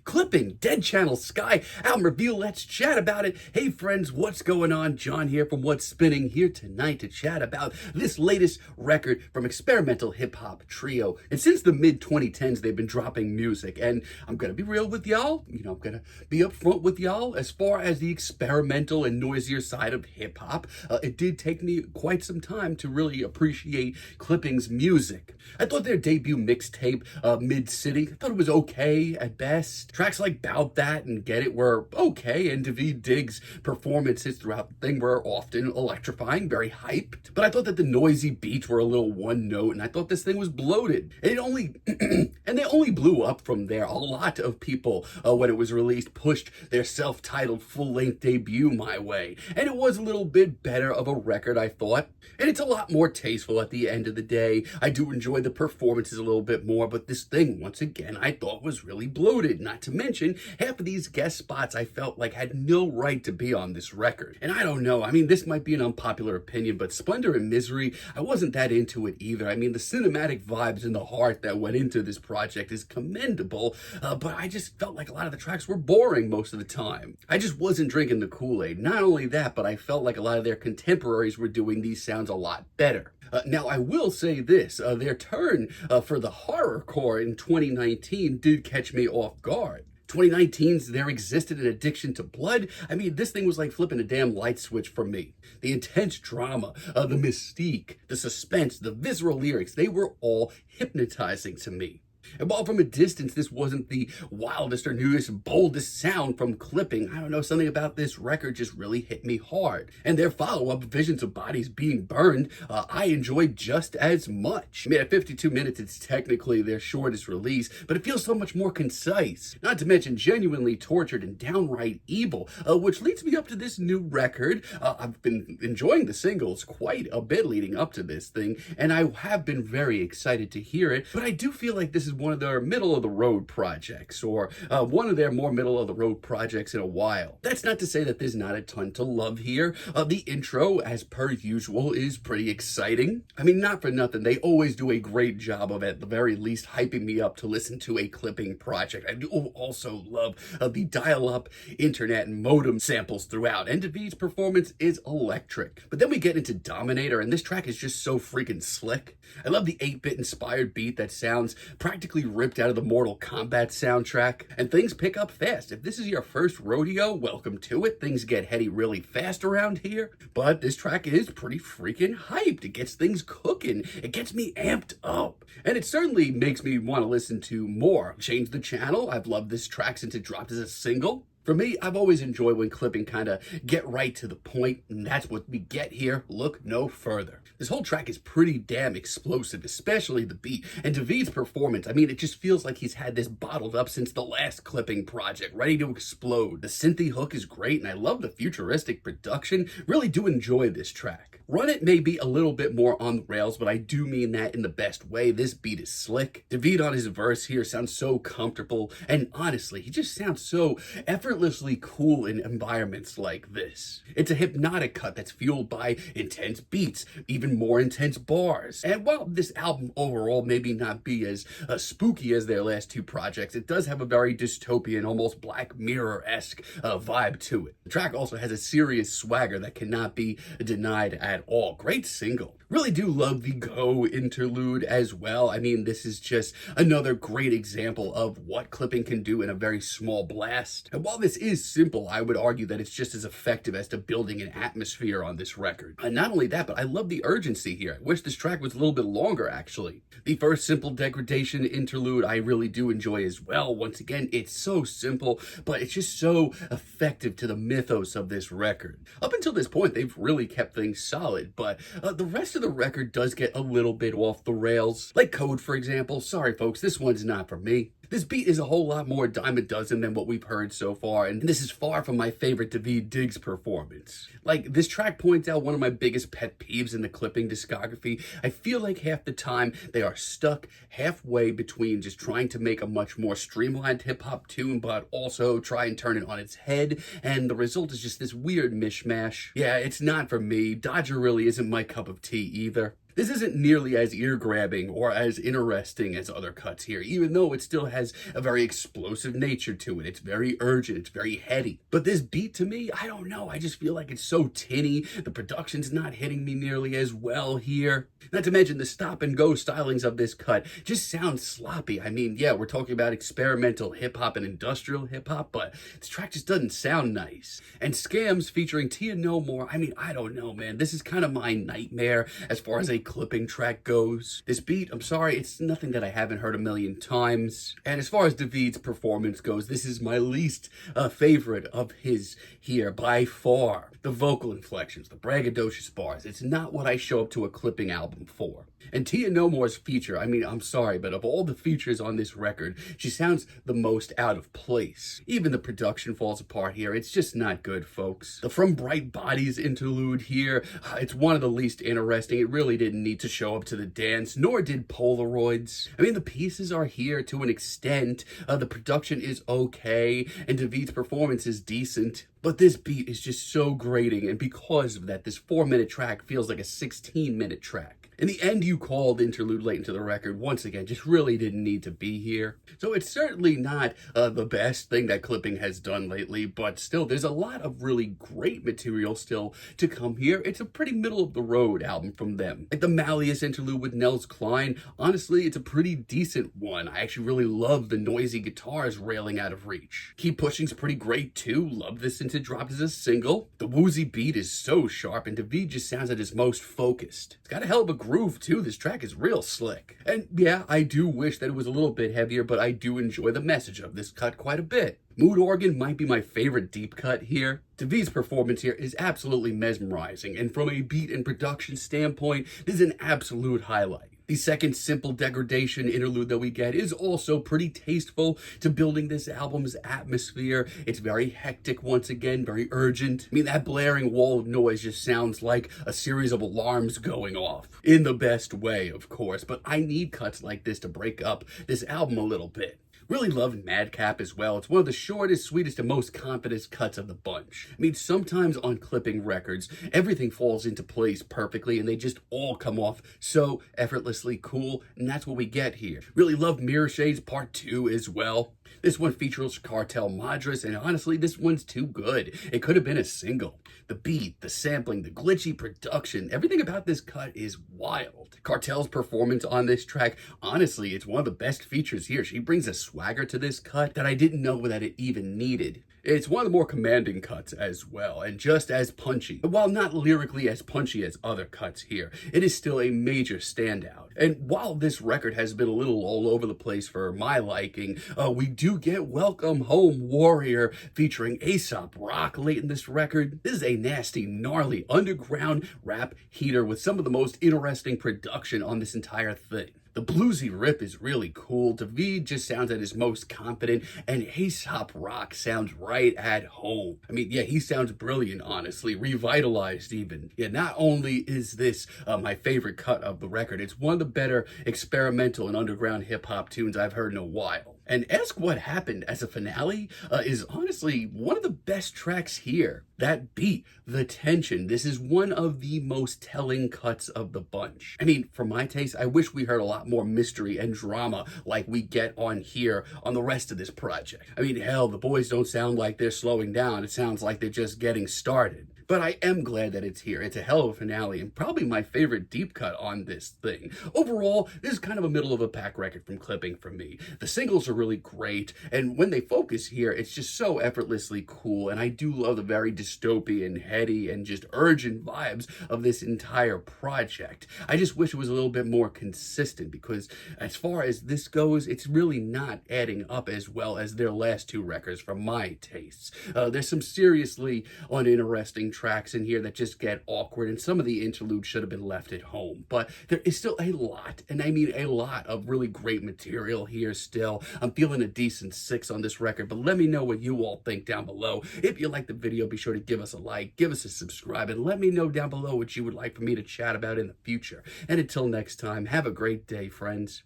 Clipping, Dead Channel Sky, album review, let's chat about it. Hey friends, what's going on? John here from What's Spinning, here tonight to chat about this latest record from experimental hip-hop trio. And since the mid-2010s, they've been dropping music, and I'm gonna be real with y'all, I'm gonna be upfront with y'all. As far as the experimental and noisier side of hip-hop, it did take me quite some time to really appreciate Clipping's music. I thought their debut mixtape, Mid-City, I thought it was okay at best. Tracks like Bout That and Get It were okay, and Daveed Diggs' performances throughout the thing were often electrifying, very hyped. But I thought that the noisy beats were a little one note, and I thought this thing was bloated. And they only blew up from there. A lot of people, when it was released, pushed their self-titled full-length debut my way. And it was a little bit better of a record, I thought. And it's a lot more tasteful at the end of the day. I do enjoy the performances a little bit more, but this thing, once again, I thought was really bloated. Not to mention, half of these guest spots I felt like had no right to be on this record. And I don't know, this might be an unpopular opinion, but Splendor and Misery, I wasn't that into it either. The cinematic vibes and the heart that went into this project is commendable, but I just felt like a lot of the tracks were boring most of the time. I just wasn't drinking the Kool-Aid. Not only that, but I felt like a lot of their contemporaries were doing these sounds a lot better. Now, I will say this, their turn for the horrorcore in 2019 did catch me off guard. 2019's There Existed an Addiction to Blood. This thing was like flipping a damn light switch for me. The intense drama, the mystique, the suspense, the visceral lyrics, they were all hypnotizing to me. And while from a distance, this wasn't the wildest or newest, boldest sound from Clipping, I don't know, something about this record just really hit me hard. And their follow-up, Visions of Bodies Being Burned, I enjoyed just as much. At 52 minutes, it's technically their shortest release, but it feels so much more concise. Not to mention genuinely tortured and downright evil, which leads me up to this new record. I've been enjoying the singles quite a bit leading up to this thing, and I have been very excited to hear it, but I do feel like this is one of their middle-of-the-road projects, or one of their more middle-of-the-road projects in a while. That's not to say that there's not a ton to love here. The intro, as per usual, is pretty exciting. Not for nothing, they always do a great job of, at the very least, hyping me up to listen to a Clipping project. I do also love the dial-up internet and modem samples throughout, and Daveed's performance is electric. But then we get into Dominator, and this track is just so freaking slick. I love the 8-bit inspired beat that sounds practically ripped out of the Mortal Kombat soundtrack, and things pick up fast. If this is your first rodeo, welcome to it. Things get heady really fast around here, but this track is pretty freaking hyped. It gets things cooking. It gets me amped up, and it certainly makes me want to listen to more. Change the channel. I've loved this track since it dropped as a single. For me, I've always enjoyed when Clipping kind of get right to the point, and that's what we get here. Look no further. This whole track is pretty damn explosive, especially the beat. And Daveed's performance, it just feels like he's had this bottled up since the last Clipping project, ready to explode. The synthy hook is great, and I love the futuristic production. Really do enjoy this track. Run It may be a little bit more on the rails, but I do mean that in the best way. This beat is slick. Daveed on his verse here sounds so comfortable, and honestly, he just sounds so effortlessly cool in environments like this. It's a hypnotic cut that's fueled by intense beats, even more intense bars. And while this album overall maybe not be as spooky as their last two projects, it does have a very dystopian, almost Black Mirror-esque vibe to it. The track also has a serious swagger that cannot be denied at all. Great single. Really do love the Go interlude as well. This is just another great example of what Clipping can do in a very small blast. And while this is simple, I would argue that it's just as effective as to building an atmosphere on this record. And not only that, but I love the urgency here. I wish this track was a little bit longer, actually. The first simple Degradation interlude I really do enjoy as well. Once again, it's so simple, but it's just so effective to the mythos of this record. Up until this point, they've really kept things solid, but the rest of the record does get a little bit off the rails. Like Code, for example. Sorry, folks, this one's not for me. This beat is a whole lot more dime a dozen than what we've heard so far, and this is far from my favorite Daveed Diggs performance. This track points out one of my biggest pet peeves in the Clipping discography. I feel like half the time they are stuck halfway between just trying to make a much more streamlined hip-hop tune, but also try and turn it on its head, and the result is just this weird mishmash. Yeah, it's not for me. Dodger really isn't my cup of tea either. This isn't nearly as ear-grabbing or as interesting as other cuts here, even though it still has a very explosive nature to it. It's very urgent, it's very heady. But this beat to me, I don't know, I just feel like it's so tinny. The production's not hitting me nearly as well here. Not to mention the stop-and-go stylings of this cut just sound sloppy. I mean, yeah, we're talking about experimental hip-hop and industrial hip-hop, but this track just doesn't sound nice. And Scams featuring Tia No More, I mean, I don't know, man. This is kind of my nightmare as far as a clipping track goes. This beat, I'm sorry, it's nothing that I haven't heard a million times. And as far as David's performance goes, this is my least favorite of his here by far. The vocal inflections, the braggadocious bars, it's not what I show up to a clipping album for. And Tia No More's feature, I mean, I'm sorry, but of all the features on this record, she sounds the most out of place. Even the production falls apart here. It's just not good, folks. The From Bright Bodies interlude here, it's one of the least interesting. It really didn't need to show up to the dance, nor did Polaroids. I mean, the pieces are here to an extent. The production is okay, and David's performance is decent. But this beat is just so grating, and because of that, this 4-minute track feels like a 16-minute track. In the End You Called interlude late into the record, once again, just really didn't need to be here. So it's certainly not the best thing that clipping has done lately, but still, there's a lot of really great material still to come here. It's a pretty middle-of-the-road album from them. Like the Malleus interlude with Nels Cline, honestly, it's a pretty decent one. I actually really love the noisy guitars railing out of reach. Keep Pushing's pretty great too. Love this since it dropped as a single. The woozy beat is so sharp, and David just sounds at his most focused. It's got a hell of a groove too. This track is real slick. And yeah, I do wish that it was a little bit heavier, but I do enjoy the message of this cut quite a bit. Mood Organ might be my favorite deep cut here. David's performance here is absolutely mesmerizing, and from a beat and production standpoint, this is an absolute highlight. The second simple Degradation interlude that we get is also pretty tasteful to building this album's atmosphere. It's very hectic once again, very urgent. I mean, that blaring wall of noise just sounds like a series of alarms going off. In the best way, of course, but I need cuts like this to break up this album a little bit. Really loved Madcap as well. It's one of the shortest, sweetest, and most confident cuts of the bunch. I mean, sometimes on clipping records, everything falls into place perfectly and they just all come off so effortlessly cool, and that's what we get here. Really loved Mirrorshades Part 2 as well. This one features Cartel Madras, and honestly, this one's too good. It could have been a single. The beat, the sampling, the glitchy production, everything about this cut is wild. Cartel's performance on this track, honestly, it's one of the best features here. She brings a swagger to this cut that I didn't know that it even needed. It's one of the more commanding cuts as well, and just as punchy. While not lyrically as punchy as other cuts here, it is still a major standout. And while this record has been a little all over the place for my liking, we do get Welcome Home Warrior featuring Aesop Rock late in this record. This is a nasty, gnarly, underground rap heater with some of the most interesting production on this entire thing. The bluesy riff is really cool. David just sounds at his most confident, and Aesop Rock sounds right at home. I mean, yeah, he sounds brilliant, honestly, revitalized even. Yeah, not only is this my favorite cut of the record, it's one of the better experimental and underground hip-hop tunes I've heard in a while. And Ask What Happened as a finale is honestly one of the best tracks here. That beat, the tension, this is one of the most telling cuts of the bunch. I mean, for my taste, I wish we heard a lot more mystery and drama like we get on here on the rest of this project. I mean, hell, the boys don't sound like they're slowing down. It sounds like they're just getting started. But I am glad that it's here. It's a hell of a finale and probably my favorite deep cut on this thing. Overall, this is kind of a middle of a pack record from clipping for me. The singles are really great, and when they focus here, it's just so effortlessly cool, and I do love the very dystopian, heady, and just urgent vibes of this entire project. I just wish it was a little bit more consistent, because as far as this goes, it's really not adding up as well as their last two records for my tastes. There's some seriously uninteresting tracks in here that just get awkward, and some of the interludes should have been left at home, but there is still a lot, and I mean a lot of really great material here still. I'm feeling a decent 6 on this record, but let me know what you all think down below. If you liked the video, be sure to give us a like, give us a subscribe, and let me know down below what you would like for me to chat about in the future. And until next time, have a great day, friends.